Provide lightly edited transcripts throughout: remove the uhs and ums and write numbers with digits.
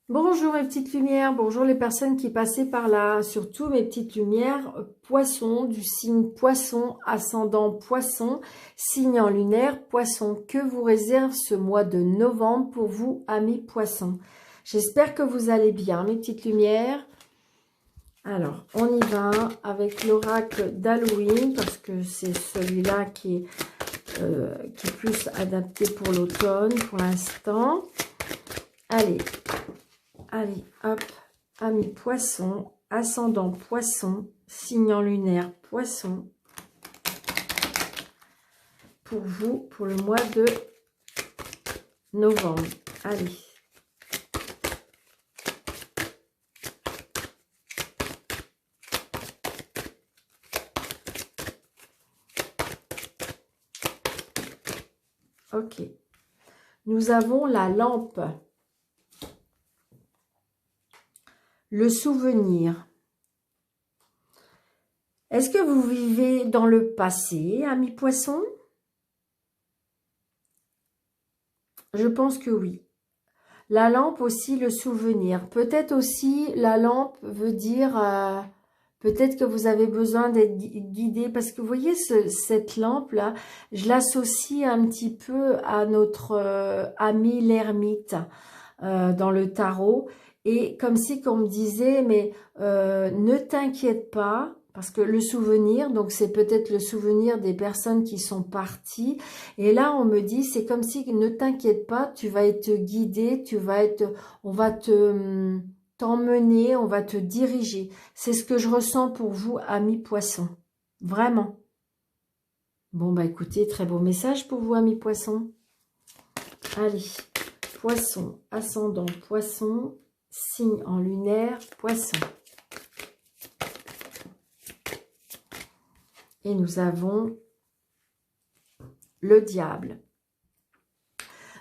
Bonjour mes petites lumières, bonjour les personnes qui passaient par là, surtout mes petites lumières, poisson, du signe poisson, ascendant poisson, signe en lunaire, poisson, que vous réserve ce mois de novembre pour vous, amis poissons. J'espère que vous allez bien mes petites lumières. Alors, on y va avec l'oracle d'Halloween, parce que c'est celui-là qui est plus adapté pour l'automne pour l'instant. Allez, hop, amis poisson, ascendant poisson, signe en lunaire poisson, pour vous, pour le mois de novembre. Allez. Ok. Nous avons la lampe. Le souvenir. Est-ce que vous vivez dans le passé, amis poissons? Je pense que oui. La lampe aussi, le souvenir. Peut-être aussi, la lampe veut dire, peut-être que vous avez besoin d'être guidé. Parce que vous voyez, cette lampe-là, je l'associe un petit peu à notre ami l'ermite dans le tarot. Et comme si qu'on me disait, mais ne t'inquiète pas, parce que le souvenir, donc c'est peut-être le souvenir des personnes qui sont parties. Et là, on me dit, c'est comme si, ne t'inquiète pas, tu vas être guidé, on va t'emmener, on va te diriger. C'est ce que je ressens pour vous, amis poissons. Vraiment. Bon, bah écoutez, très beau message pour vous, amis poissons. Allez, poisson, ascendant poisson, signe en lunaire, poisson. Et nous avons le diable.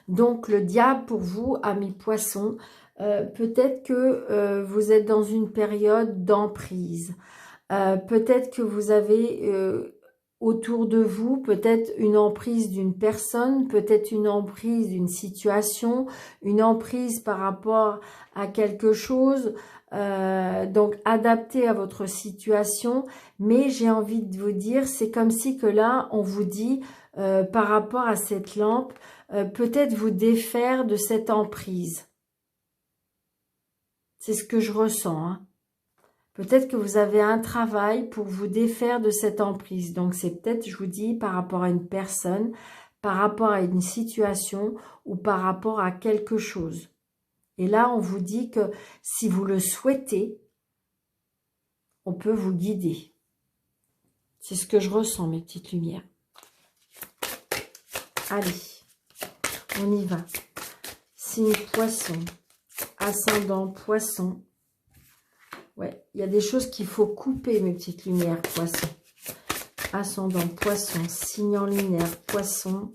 Donc, le diable pour vous, amis poissons, peut-être que vous êtes dans une période d'emprise. Peut-être que vous avez autour de vous peut-être une emprise d'une personne, peut-être une emprise d'une situation, une emprise par rapport à quelque chose, donc adapté à votre situation. Mais j'ai envie de vous dire, c'est comme si que là, on vous dit, par rapport à cette lampe, peut-être vous défaire de cette emprise. C'est ce que je ressens, hein. Peut-être que vous avez un travail pour vous défaire de cette emprise. Donc, c'est peut-être, je vous dis, par rapport à une personne, par rapport à une situation ou par rapport à quelque chose. Et là, on vous dit que si vous le souhaitez, on peut vous guider. C'est ce que je ressens, mes petites lumières. Allez, on y va. Signe poisson, ascendant poisson. Ouais, il y a des choses qu'il faut couper, mes petites lumières, poisson. Ascendant poisson, signe en lunaire, poisson,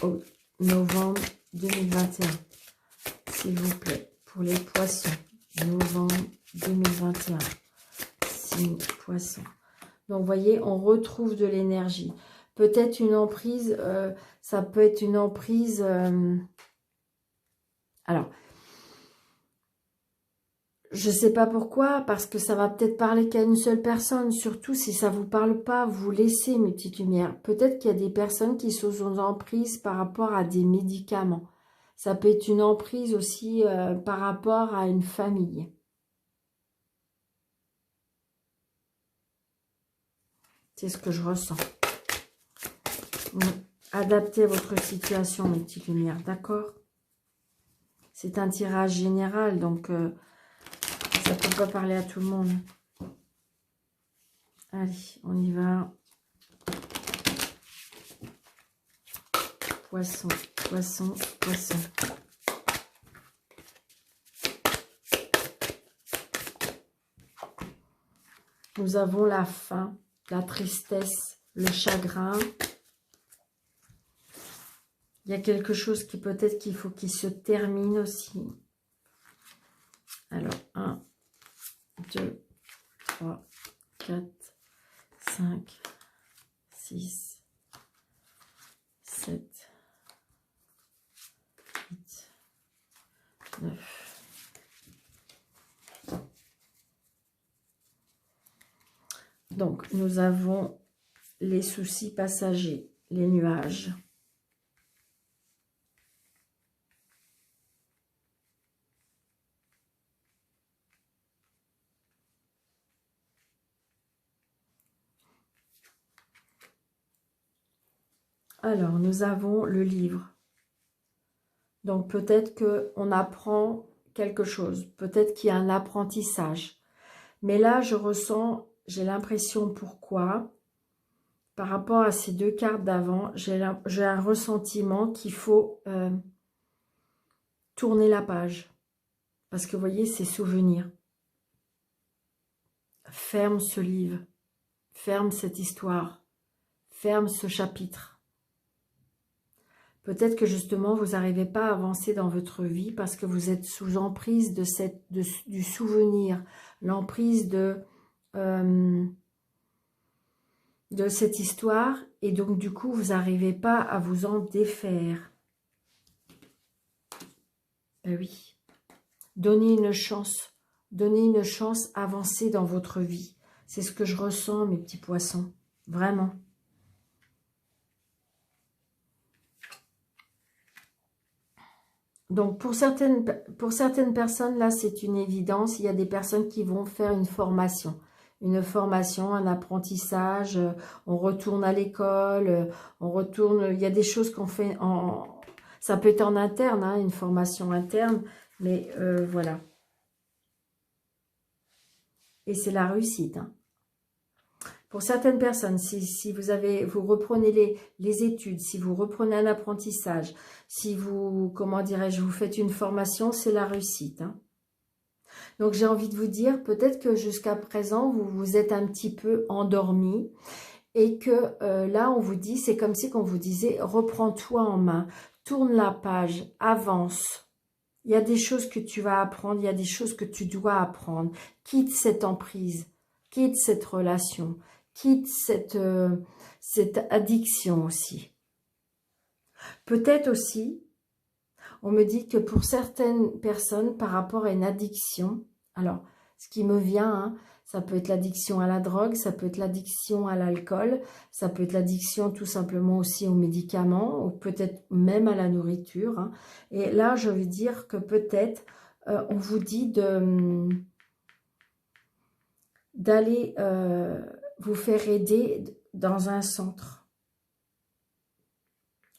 au novembre 2021. S'il vous plaît, pour les poissons, novembre 2021, signe poisson. Donc, vous voyez, on retrouve de l'énergie. Peut-être une emprise, ça peut être une emprise... alors, je ne sais pas pourquoi, parce que ça va peut-être parler qu'à une seule personne. Surtout si ça ne vous parle pas, vous laissez, mes petites lumières. Peut-être qu'il y a des personnes qui sont en emprise par rapport à des médicaments. Ça peut être une emprise aussi par rapport à une famille. C'est ce que je ressens. Adaptez votre situation, mes petites lumières, d'accord? C'est un tirage général, donc... ça ne peut pas parler à tout le monde. Allez, on y va. Poisson, poisson, poisson. Nous avons la faim, la tristesse, le chagrin. Il y a quelque chose qui peut-être qu'il faut qu'il se termine aussi. Alors, 1, 2, 3, 4, 5, 6, 7, 8, Donc, nous avons les soucis passagers, les nuages. Alors, nous avons le livre. Donc, peut-être qu'on apprend quelque chose. Peut-être qu'il y a un apprentissage. Mais là, je ressens, j'ai l'impression, pourquoi, par rapport à ces deux cartes d'avant, j'ai un ressentiment qu'il faut tourner la page. Parce que, vous voyez, c'est souvenirs. Ferme ce livre. Ferme cette histoire. Ferme ce chapitre. Peut-être que justement, vous n'arrivez pas à avancer dans votre vie parce que vous êtes sous emprise du souvenir, l'emprise de cette histoire. Et donc, du coup, vous n'arrivez pas à vous en défaire. Ben oui. Donnez une chance. Donnez une chance, avancez dans votre vie. C'est ce que je ressens, mes petits poissons. Vraiment. Donc, pour certaines personnes, là, c'est une évidence. Il y a des personnes qui vont faire une formation, un apprentissage. On retourne à l'école, on retourne... Il y a des choses qu'on fait en... Ça peut être en interne, hein, une formation interne, mais voilà. Et c'est la réussite, hein. Pour certaines personnes, si vous reprenez les études, si vous reprenez un apprentissage, si vous, comment dirais-je, vous faites une formation, c'est la réussite, hein. Donc, j'ai envie de vous dire, peut-être que jusqu'à présent, vous vous êtes un petit peu endormi et que là, on vous dit, c'est comme si qu'on vous disait, reprends-toi en main, tourne la page, avance. Il y a des choses que tu vas apprendre, il y a des choses que tu dois apprendre. Quitte cette emprise, quitte cette relation, quitte cette addiction aussi. Peut-être aussi, on me dit que pour certaines personnes, par rapport à une addiction, alors, ce qui me vient, hein, ça peut être l'addiction à la drogue, ça peut être l'addiction à l'alcool, ça peut être l'addiction tout simplement aussi aux médicaments, ou peut-être même à la nourriture, hein. Et là, je veux dire que peut-être, on vous dit d'aller vous faire aider dans un centre.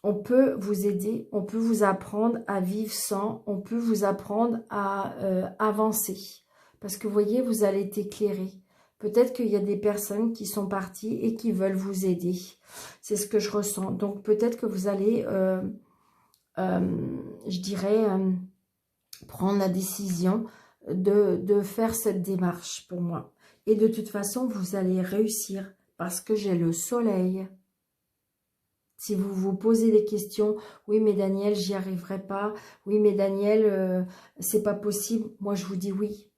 On peut vous aider, on peut vous apprendre à vivre sans, on peut vous apprendre à avancer. Parce que vous voyez, vous allez être éclairé. Peut-être qu'il y a des personnes qui sont parties et qui veulent vous aider. C'est ce que je ressens. Donc peut-être que vous allez, je dirais, prendre la décision de faire cette démarche pour moi. Et de toute façon, vous allez réussir parce que j'ai le soleil. Si vous vous posez des questions, oui mais Daniel, j'y arriverai pas, oui mais Daniel, c'est pas possible, moi je vous dis oui.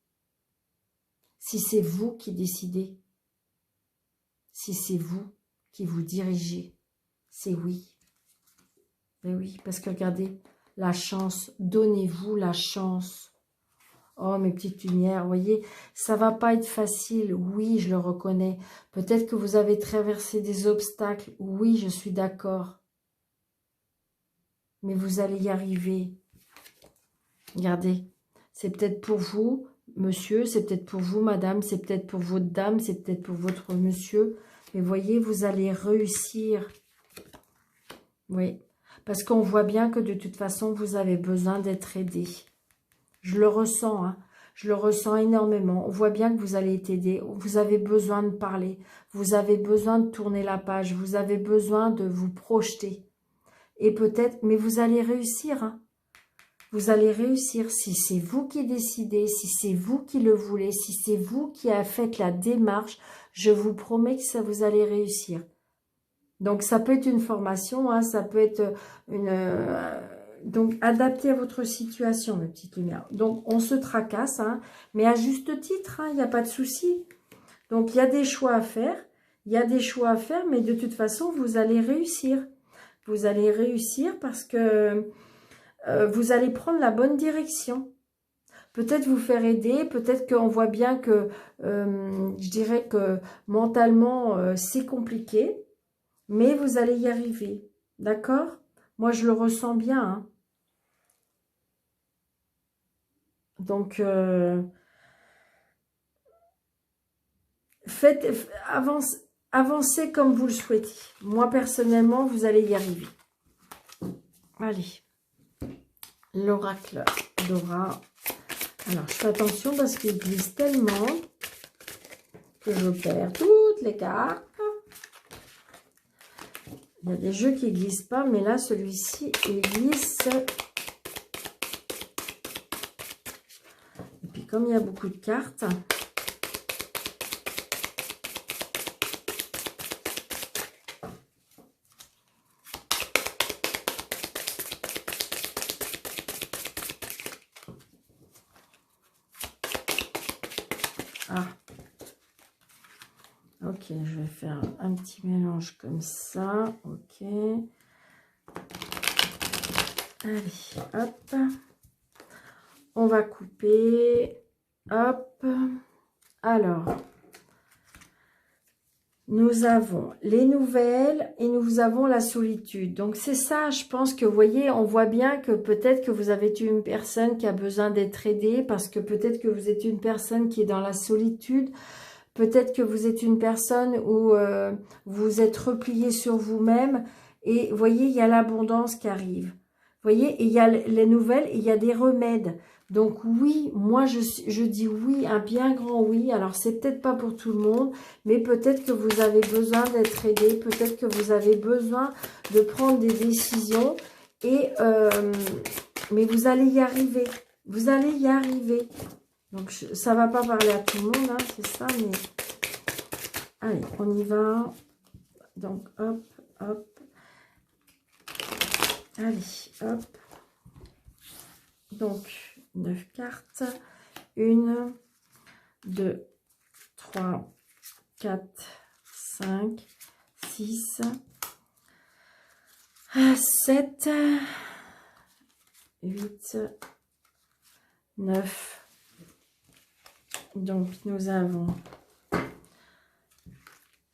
Si c'est vous qui décidez, si c'est vous qui vous dirigez, c'est oui. Mais oui, parce que regardez, la chance, donnez-vous la chance. Oh, mes petites lumières, vous voyez, ça va pas être facile, oui, je le reconnais. Peut-être que vous avez traversé des obstacles, oui, je suis d'accord. Mais vous allez y arriver. Regardez, c'est peut-être pour vous, monsieur, c'est peut-être pour vous, madame, c'est peut-être pour votre dame, c'est peut-être pour votre monsieur. Mais voyez, vous allez réussir. Oui, parce qu'on voit bien que de toute façon, vous avez besoin d'être aidé. Je le ressens, hein. Je le ressens énormément. On voit bien que vous allez être aidé. Vous avez besoin de parler. Vous avez besoin de tourner la page. Vous avez besoin de vous projeter. Et peut-être, mais vous allez réussir, hein. Vous allez réussir si c'est vous qui décidez, si c'est vous qui le voulez, si c'est vous qui avez fait la démarche. Je vous promets que ça vous allez réussir. Donc, ça peut être une formation, hein, ça peut être une... donc, adaptez à votre situation, mes petites lumières. Donc, on se tracasse, hein, mais à juste titre, hein, il n'y a pas de souci. Donc, il y a des choix à faire. Il y a des choix à faire, mais de toute façon, vous allez réussir. Vous allez réussir parce que vous allez prendre la bonne direction. peut-être vous faire aider, peut-être qu'on voit bien que, je dirais que mentalement, c'est compliqué, mais vous allez y arriver, d'accord? Moi, je le ressens bien, hein. Donc, avancez comme vous le souhaitez. Moi, personnellement, vous allez y arriver. Allez, l'oracle Dora. Alors, je fais attention parce qu'il glisse tellement que je perds toutes les cartes. Il y a des jeux qui ne glissent pas, mais là, celui-ci, il glisse. Et puis, comme il y a beaucoup de cartes... Ah, ok, je vais faire un petit mélange comme ça, ok. Allez, hop. On va couper, hop. Alors, nous avons les nouvelles et nous avons la solitude. Donc, c'est ça, je pense que, vous voyez, on voit bien que peut-être que vous avez une personne qui a besoin d'être aidée parce que peut-être que vous êtes une personne qui est dans la solitude. Peut-être que vous êtes une personne où vous êtes replié sur vous-même. Et, vous voyez, il y a l'abondance qui arrive. Vous voyez, et il y a les nouvelles et il y a des remèdes. Donc oui, moi je dis oui, un bien grand oui. Alors c'est peut-être pas pour tout le monde, mais peut-être que vous avez besoin d'être aidé, peut-être que vous avez besoin de prendre des décisions. Et mais vous allez y arriver. Vous allez y arriver. Donc ça va pas parler à tout le monde, hein, c'est ça, mais allez, on y va. Donc hop, hop. Allez, hop. Donc 9 cartes. 1, 2, 3, 4, 5, 6, 7, 8, 9. Donc, nous avons...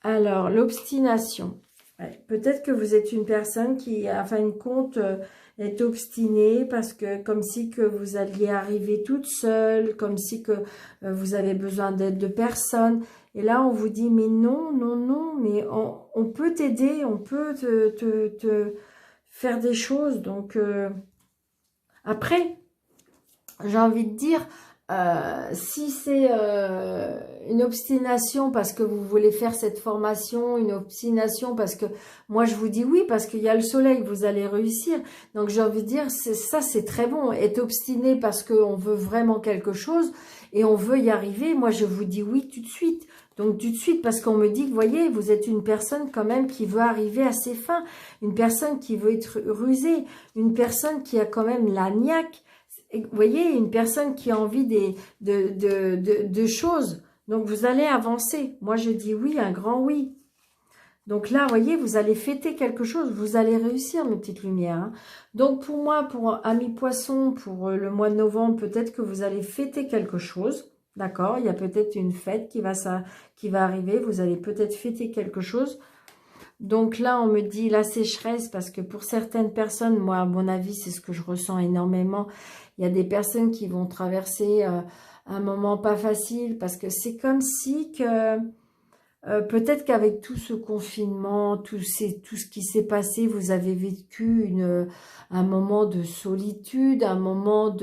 Alors, l'obstination. Ouais, peut-être que vous êtes une personne qui, à fin de compte, est obstinée parce que comme si que vous alliez arriver toute seule, comme si que vous avez besoin d'aide de personne. Et là, on vous dit, mais non, non, non, mais on peut t'aider, on peut te faire des choses. Donc, après, j'ai envie de dire... si c'est une obstination parce que vous voulez faire cette formation, une obstination parce que moi je vous dis oui parce qu'il y a le soleil, vous allez réussir. Donc j'ai envie de dire, ça c'est très bon. Être obstiné parce qu'on veut vraiment quelque chose et on veut y arriver, moi je vous dis oui tout de suite. Donc tout de suite parce qu'on me dit que, vous voyez, vous êtes une personne quand même qui veut arriver à ses fins, une personne qui veut être rusée, une personne qui a quand même la niaque. Vous voyez, une personne qui a envie de choses. Donc, vous allez avancer. Moi, je dis oui, un grand oui. Donc là, vous voyez, vous allez fêter quelque chose. Vous allez réussir, mes petites lumières, hein. Donc, pour moi, pour Amis Poissons, pour le mois de novembre, peut-être que vous allez fêter quelque chose. D'accord? Il y a peut-être une fête qui va arriver. Vous allez peut-être fêter quelque chose. Donc là, on me dit la sécheresse, parce que pour certaines personnes, moi, à mon avis, c'est ce que je ressens énormément. Il y a des personnes qui vont traverser un moment pas facile, parce que c'est comme si que peut-être qu'avec tout ce confinement, tout ce qui s'est passé, vous avez vécu un moment de solitude, un moment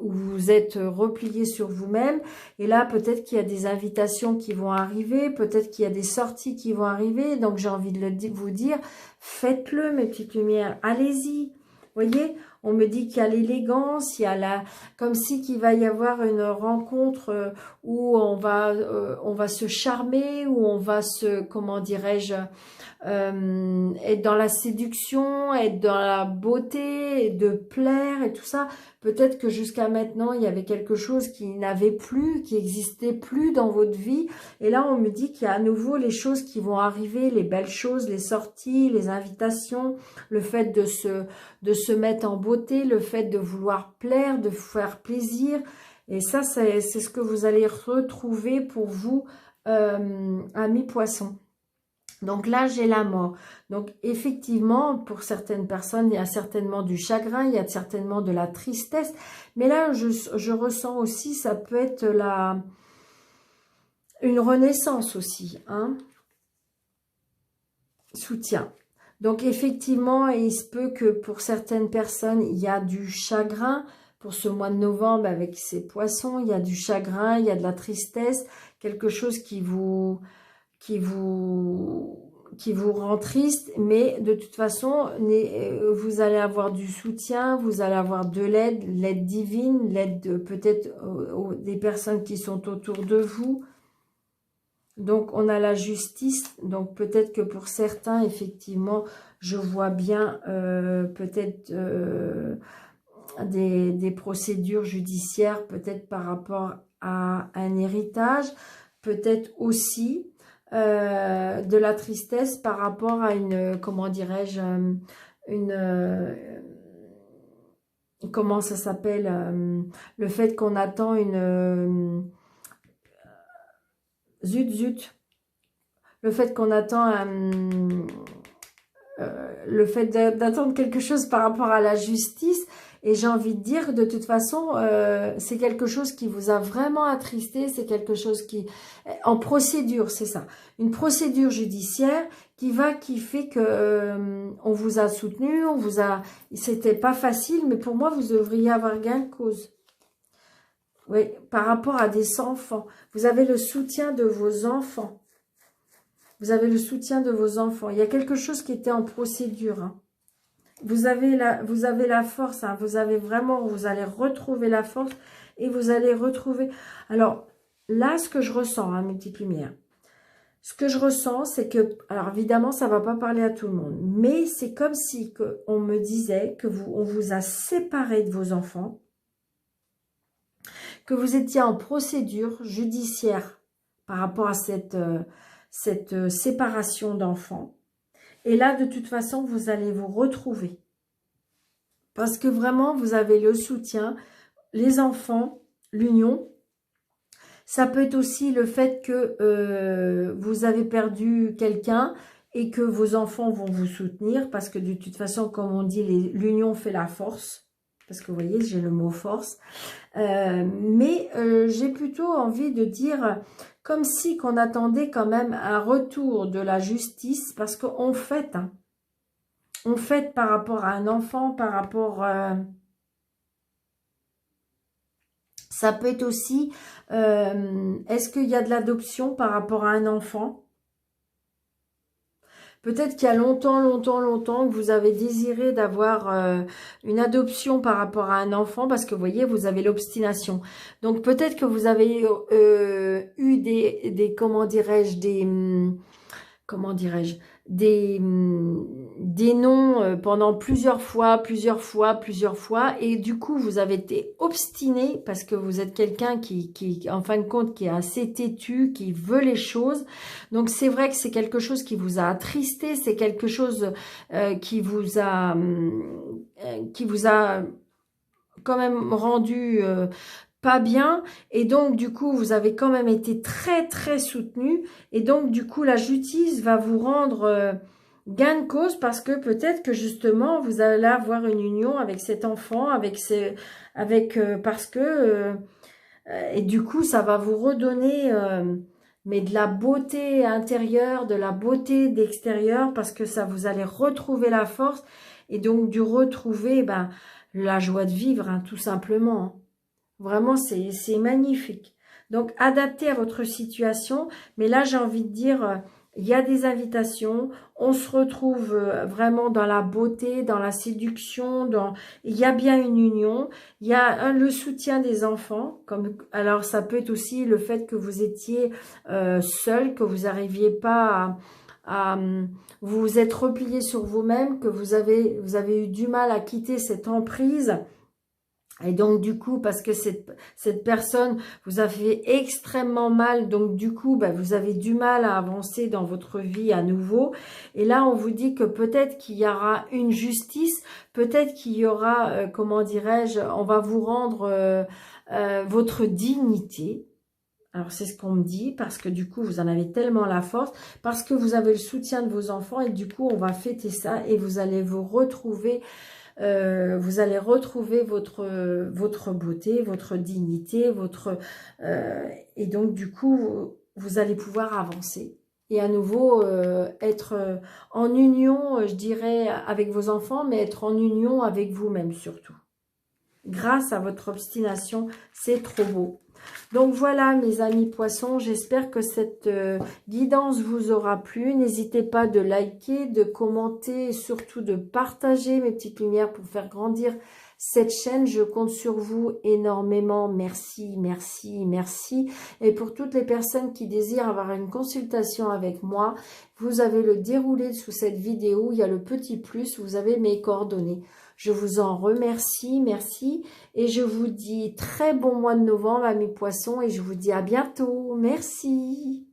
où vous êtes replié sur vous-même. Et là, peut-être qu'il y a des invitations qui vont arriver, peut-être qu'il y a des sorties qui vont arriver. Donc, j'ai envie de vous dire, faites-le, mes petites lumières, allez-y. Vous voyez, on me dit qu'il y a l'élégance, il y a comme si qu'il va y avoir une rencontre où on va se charmer, où on va se, comment dirais-je, être dans la séduction, être dans la beauté, et de plaire et tout ça. Peut-être que jusqu'à maintenant, il y avait quelque chose qui n'avait plus, qui n'existait plus dans votre vie. Et là, on me dit qu'il y a à nouveau les choses qui vont arriver, les belles choses, les sorties, les invitations, le fait de se mettre en beauté, beauté, le fait de vouloir plaire, de faire plaisir. Et ça, c'est ce que vous allez retrouver pour vous, amis poissons. Donc là, j'ai la mort. Donc effectivement, pour certaines personnes, il y a certainement du chagrin, il y a certainement de la tristesse. Mais là, je ressens aussi, ça peut être une renaissance aussi, hein. Soutien. Donc effectivement, il se peut que pour certaines personnes, il y a du chagrin. Pour ce mois de novembre, avec ces poissons, il y a du chagrin, il y a de la tristesse, quelque chose qui vous rend triste, mais de toute façon, vous allez avoir du soutien, vous allez avoir de l'aide divine, l'aide peut-être des personnes qui sont autour de vous. Donc, on a la justice, donc peut-être que pour certains, effectivement, je vois bien peut-être des procédures judiciaires, peut-être par rapport à un héritage, peut-être aussi de la tristesse par rapport à une, comment dirais-je, comment ça s'appelle, le fait qu'on attend une, zut, le fait qu'on attend le fait d'attendre quelque chose par rapport à la justice. Et j'ai envie de dire, de toute façon, c'est quelque chose qui vous a vraiment attristé, c'est quelque chose qui, en procédure, c'est ça, une procédure judiciaire qui fait que on vous a soutenu, c'était pas facile, mais pour moi, vous devriez avoir gain de cause. Oui, par rapport à des enfants, vous avez le soutien de vos enfants. Vous avez le soutien de vos enfants. Il y a quelque chose qui était en procédure, hein. Vous avez la force, hein, vous allez retrouver la force et vous allez retrouver... Alors, là, ce que je ressens, hein, mes petites lumières, ce que je ressens, c'est que... Alors, évidemment, ça ne va pas parler à tout le monde, mais c'est comme si on me disait que on vous a séparé de vos enfants, que vous étiez en procédure judiciaire par rapport à cette séparation d'enfants. Et là, de toute façon, vous allez vous retrouver. Parce que vraiment, vous avez le soutien, les enfants, l'union. Ça peut être aussi le fait que vous avez perdu quelqu'un et que vos enfants vont vous soutenir. Parce que de toute façon, comme on dit, l'union fait la force. Parce que vous voyez, j'ai le mot force. Mais j'ai plutôt envie de dire... Comme si qu'on attendait quand même un retour de la justice, parce qu'on fête, hein. On fête par rapport à un enfant, par rapport... ça peut être aussi, est-ce qu'il y a de l'adoption par rapport à un enfant? Peut-être qu'il y a longtemps que vous avez désiré d'avoir une adoption par rapport à un enfant, parce que vous voyez, vous avez l'obstination. Donc peut-être que vous avez eu comment dirais-je, des noms pendant plusieurs fois, et du coup, vous avez été obstiné parce que vous êtes quelqu'un qui, en fin de compte, qui est assez têtu, qui veut les choses. Donc, c'est vrai que c'est quelque chose qui vous a attristé, c'est quelque chose qui vous a quand même rendu... pas bien, et donc du coup vous avez quand même été très soutenu, et donc du coup la justice va vous rendre gain de cause, parce que peut-être que justement vous allez avoir une union avec cet enfant, parce que et du coup ça va vous redonner mais de la beauté intérieure, de la beauté d'extérieur, parce que ça vous allez retrouver la force, et donc du retrouver la joie de vivre, hein, tout simplement, hein. Vraiment, c'est magnifique. Donc, adapté à votre situation. Mais là, j'ai envie de dire, il y a des invitations. On se retrouve vraiment dans la beauté, dans la séduction. Il y a bien une union. Il y a le soutien des enfants. Alors, ça peut être aussi le fait que vous étiez seul, que vous n'arriviez pas à vous êtes replié sur vous-même, que vous avez eu du mal à quitter cette emprise Et donc du coup, parce que cette personne vous a fait extrêmement mal, donc du coup, vous avez du mal à avancer dans votre vie à nouveau. Et là, on vous dit que peut-être qu'il y aura une justice, peut-être qu'il y aura, comment dirais-je, on va vous rendre votre dignité. Alors c'est ce qu'on me dit, parce que du coup, vous en avez tellement la force, parce que vous avez le soutien de vos enfants, et du coup, on va fêter ça, et vous allez vous retrouver votre beauté, votre dignité, et donc du coup, vous allez pouvoir avancer. Et à nouveau, être en union, je dirais, avec vos enfants, mais être en union avec vous-même surtout. Grâce à votre obstination, c'est trop beau. Donc voilà mes amis poissons, j'espère que cette guidance vous aura plu. N'hésitez pas de liker, de commenter et surtout de partager mes petites lumières pour faire grandir cette chaîne. Je compte sur vous énormément. Merci, merci, merci. Et pour toutes les personnes qui désirent avoir une consultation avec moi, vous avez le déroulé sous cette vidéo. Il y a le petit plus, vous avez mes coordonnées. Je vous en remercie, merci. Et je vous dis très bon mois de novembre, amis poissons, et je vous dis à bientôt. Merci.